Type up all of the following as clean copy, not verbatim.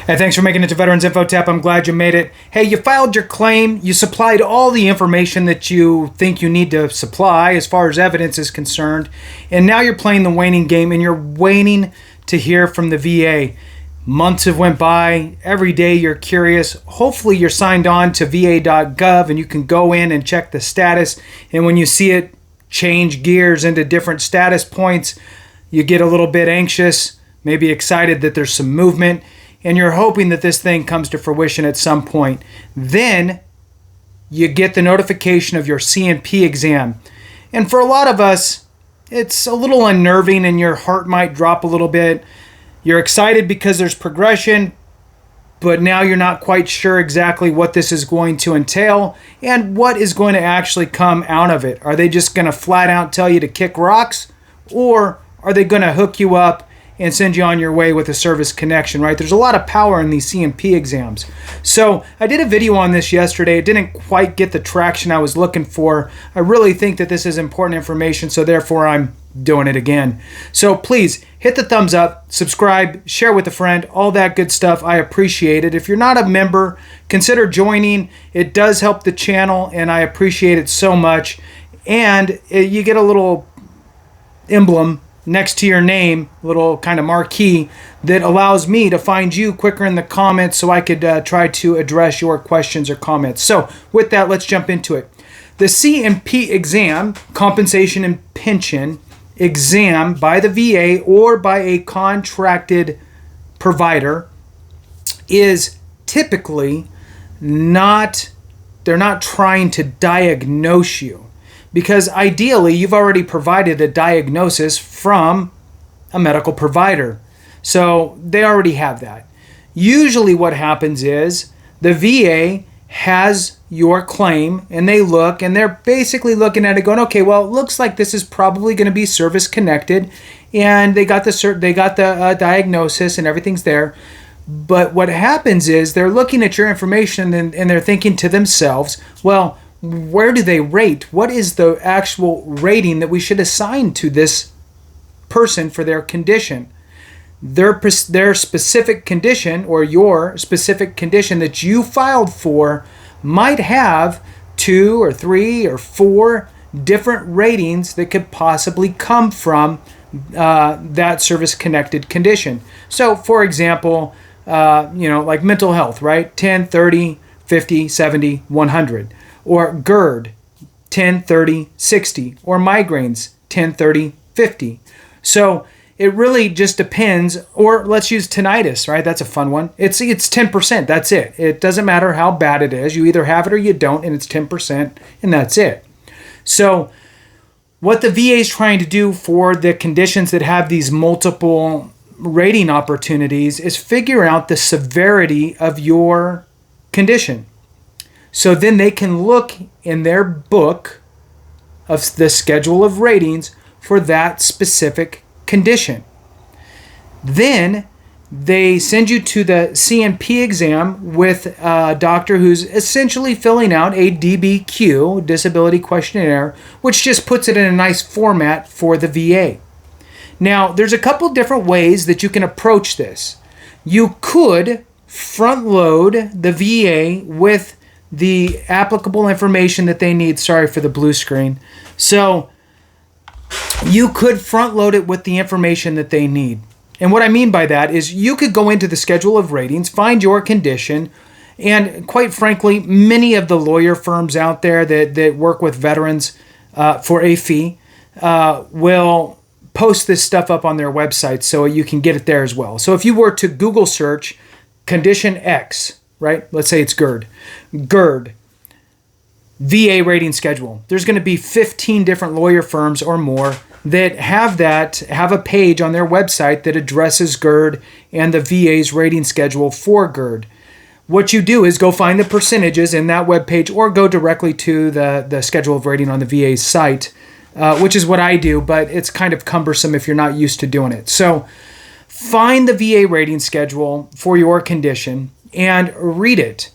Hey, thanks for making it to Veterans Info Tap. I'm glad you made it. Hey, you filed your claim. You supplied all the information that you think you need to supply as far as evidence is concerned. And now you're playing the waiting game and you're waiting to hear from the VA. Months have went by. Every day you're curious. Hopefully you're signed on to va.gov and you can go in and check the status. And when you see it change gears into different status points, you get a little bit anxious, maybe excited that there's some movement, and you're hoping that this thing comes to fruition at some point. Then you get the notification of your C&P exam. And for a lot of us, it's a little unnerving and your heart might drop a little bit. You're excited because there's progression, but now you're not quite sure exactly what this is going to entail and what is going to actually come out of it. Are they just going to flat out tell you to kick rocks, or are they going to hook you up and send you on your way with a service connection, right? There's a lot of power in these C&P exams. So I did a video on this yesterday. It didn't quite get the traction I was looking for. I really think that this is important information, so therefore I'm doing it again. So please hit the thumbs up, subscribe, share with a friend, all that good stuff. I appreciate it. If you're not a member, consider joining. It does help the channel, and I appreciate it so much. And you get a little emblem next to your name, little kind of marquee that allows me to find you quicker in the comments so I could try to address your questions or comments. So with that, let's jump into it. The C&P exam, compensation and pension exam by the VA or by a contracted provider, is typically they're not trying to diagnose you. Because ideally, you've already provided a diagnosis from a medical provider. So they already have that. Usually what happens is the VA has your claim and they look and they're basically looking at it going, okay, well, it looks like this is probably going to be service connected, and they got the diagnosis and everything's there. But what happens is they're looking at your information and they're thinking to themselves, well, where do they rate? What is the actual rating that we should assign to this person for their condition? Their specific condition, or your specific condition that you filed for, might have 2 or 3 or 4 different ratings that could possibly come from that service-connected condition. So, for example, like mental health, right? 10, 30, 50, 70, 100. Or GERD, 10, 30, 60. Or migraines, 10, 30, 50. So it really just depends. Or let's use tinnitus, right? That's a fun one. It's 10%. That's it. It doesn't matter how bad it is. You either have it or you don't, and it's 10%, and that's it. So what the VA is trying to do for the conditions that have these multiple rating opportunities is figure out the severity of your condition. So then they can look in their book of the schedule of ratings for that specific condition. Then they send you to the C&P exam with a doctor who's essentially filling out a DBQ, disability questionnaire, which just puts it in a nice format for the VA. Now, there's a couple different ways that you can approach this. You could front load the VA with the applicable information that they need. Sorry for the blue screen. So you could front load it with the information that they need. And what I mean by that is you could go into the schedule of ratings, find your condition, and quite frankly, many of the lawyer firms out there that work with veterans for a fee will post this stuff up on their website so you can get it there as well. So if you were to Google search condition X, right? Let's say it's GERD, VA rating schedule. There's going to be 15 different lawyer firms or more that have a page on their website that addresses GERD and the VA's rating schedule for GERD. What you do is go find the percentages in that webpage or go directly to the schedule of rating on the VA's site, which is what I do, but it's kind of cumbersome if you're not used to doing it. So find the VA rating schedule for your condition and read it.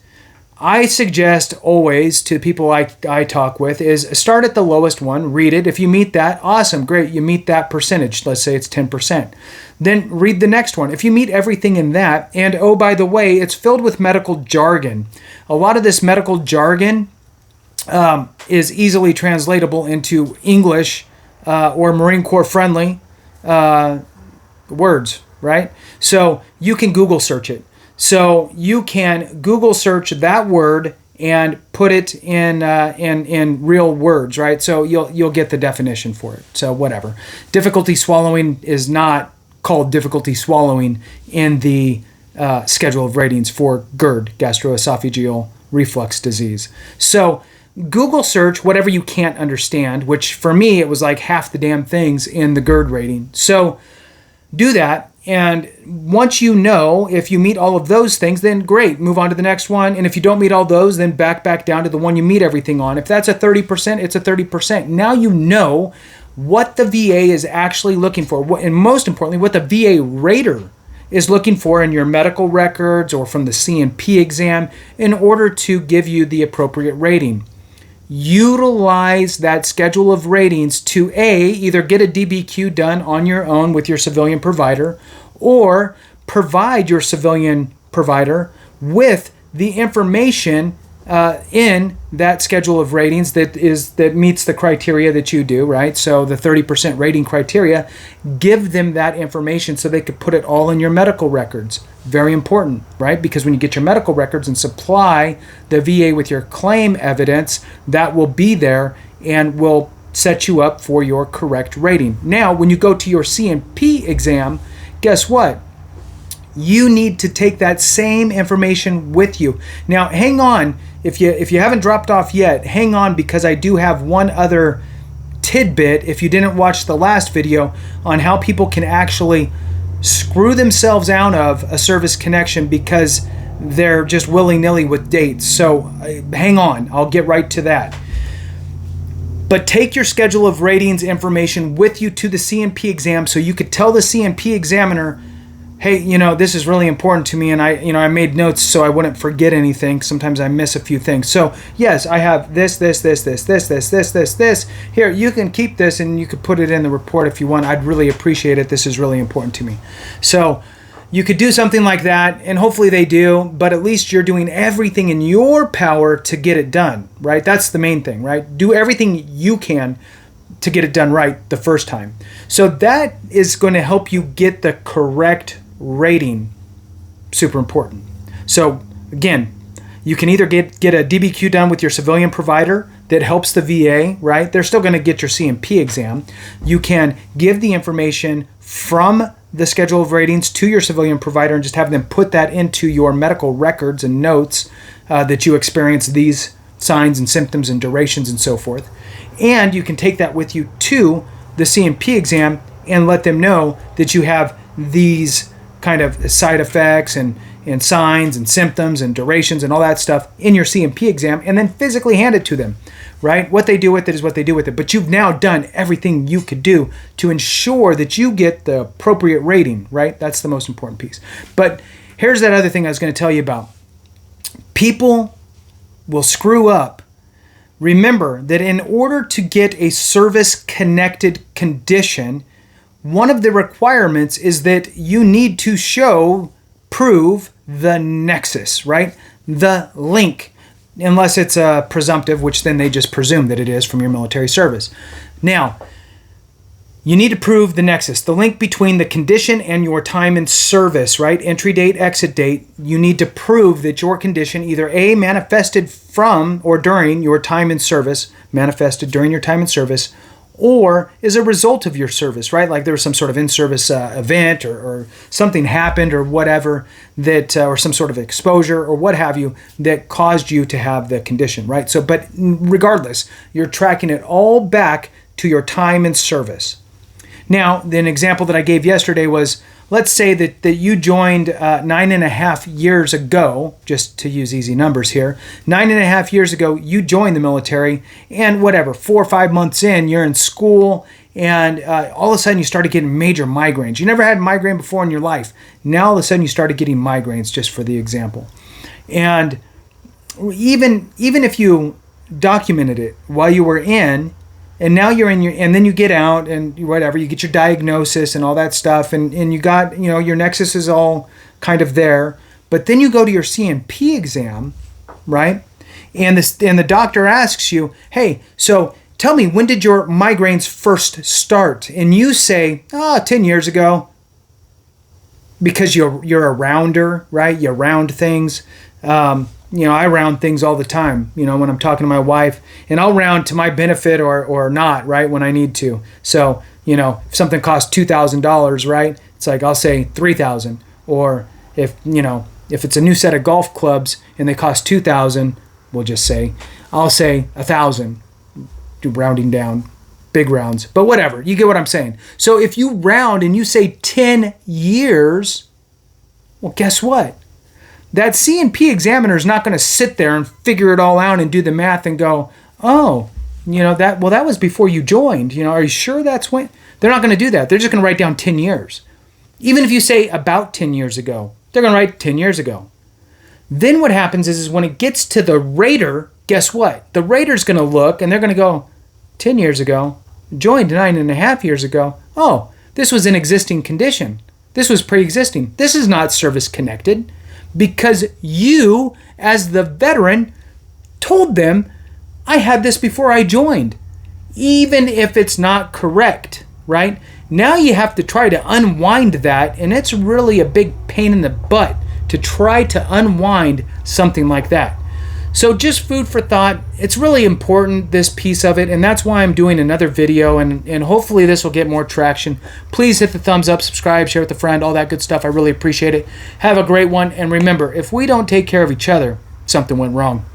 I suggest always to people I talk with is start at the lowest one, read it. If you meet that, awesome, great, you meet that percentage. Let's say it's 10%. Then read the next one. If you meet everything in that, and oh, by the way, it's filled with medical jargon. A lot of this medical jargon is easily translatable into English or Marine Corps friendly words, right? So you can Google search it. So you can Google search that word and put it in real words, right? So you'll get the definition for it. So whatever. Difficulty swallowing is not called difficulty swallowing in the schedule of ratings for GERD, gastroesophageal reflux disease. So Google search whatever you can't understand, which for me, it was like half the damn things in the GERD rating. So do that. And once you know, if you meet all of those things, then great, move on to the next one. And if you don't meet all those, then back down to the one you meet everything on. If that's a 30%, it's a 30%. Now you know what the VA is actually looking for. And most importantly, what the VA rater is looking for in your medical records or from the C&P exam in order to give you the appropriate rating. Utilize that schedule of ratings to either get a DBQ done on your own with your civilian provider or provide your civilian provider with the information in that schedule of ratings that meets the criteria that you do, right? So the 30% rating criteria, give them that information so they could put it all in your medical records. Very important, right? Because when you get your medical records and supply the VA with your claim evidence, that will be there and will set you up for your correct rating. Now, when you go to your C&P exam, guess what? You need to take that same information with you. Now, hang on. If you haven't dropped off yet, hang on, because I do have one other tidbit, if you didn't watch the last video, on how people can actually screw themselves out of a service connection because they're just willy-nilly with dates. So hang on, I'll get right to that. But take your schedule of ratings information with you to the C&P exam so you could tell the C&P examiner, hey, this is really important to me, and I made notes so I wouldn't forget anything. Sometimes I miss a few things. So yes, I have this. Here, you can keep this and you could put it in the report if you want. I'd really appreciate it. This is really important to me. So you could do something like that, and hopefully they do, but at least you're doing everything in your power to get it done, right? That's the main thing, right? Do everything you can to get it done right the first time. So that is going to help you get the correct rating. Super important. So again, you can either get a DBQ done with your civilian provider that helps the VA, right? They're still going to get your C&P exam. You can give the information from the schedule of ratings to your civilian provider and just have them put that into your medical records and notes that you experience these signs and symptoms and durations and so forth. And you can take that with you to the C&P exam and let them know that you have these kind of side effects and signs and symptoms and durations and all that stuff in your C&P exam, and then physically hand it to them, right? What they do with it is what they do with it. But you've now done everything you could do to ensure that you get the appropriate rating, right? That's the most important piece. But here's that other thing I was going to tell you about. People will screw up. Remember that in order to get a service-connected condition, one of the requirements is that you need to prove the nexus, right? The link, unless it's a presumptive, which then they just presume that it is from your military service. Now, you need to prove the nexus, the link between the condition and your time in service, right? Entry date, exit date. You need to prove that your condition either A, manifested from or during your time in service, or is a result of your service, right? Like there was some sort of in-service event or something happened or whatever that, or some sort of exposure or what have you that caused you to have the condition, right? So, but regardless, you're tracking it all back to your time in service. Now, an example that I gave yesterday was, let's say that you joined 9.5 years ago, just to use easy numbers here, 9.5 years ago, you joined the military, and 4 or 5 months in, you're in school, and all of a sudden you started getting major migraines. You never had a migraine before in your life. Now all of a sudden you started getting migraines, just for the example. And even if you documented it while you were in, and now you're in and then you get out and whatever, you get your diagnosis and all that stuff, and you got, your Nexus is all kind of there, but then you go to your CNP exam, right? And the doctor asks you, hey, so tell me, when did your migraines first start? And you say, 10 years ago. Because you're a rounder, right? You round things. I round things all the time, when I'm talking to my wife, and I'll round to my benefit or not, right, when I need to. So, if something costs $2,000, right, it's like I'll say $3,000. Or if it's a new set of golf clubs and they cost $2,000, we'll just say, I'll say $1,000, rounding down, big rounds. But whatever, you get what I'm saying. So if you round and you say 10 years, well, guess what? That C&P examiner is not going to sit there and figure it all out and do the math and go, that was before you joined. Are you sure that's when? They're not going to do that. They're just going to write down 10 years. Even if you say about 10 years ago, they're going to write 10 years ago. Then what happens is when it gets to the rater, guess what? The rater's going to look and they're going to go, 10 years ago, joined 9.5 years ago. Oh, this was an existing condition. This was pre-existing. This is not service connected because you, as the veteran, told them, I had this before I joined, even if it's not correct, right? Now you have to try to unwind that, and it's really a big pain in the butt to try to unwind something like that. So just food for thought. It's really important, this piece of it, and that's why I'm doing another video, and hopefully this will get more traction. Please hit the thumbs up, subscribe, share with a friend, all that good stuff. I really appreciate it. Have a great one, and remember, if we don't take care of each other, something went wrong.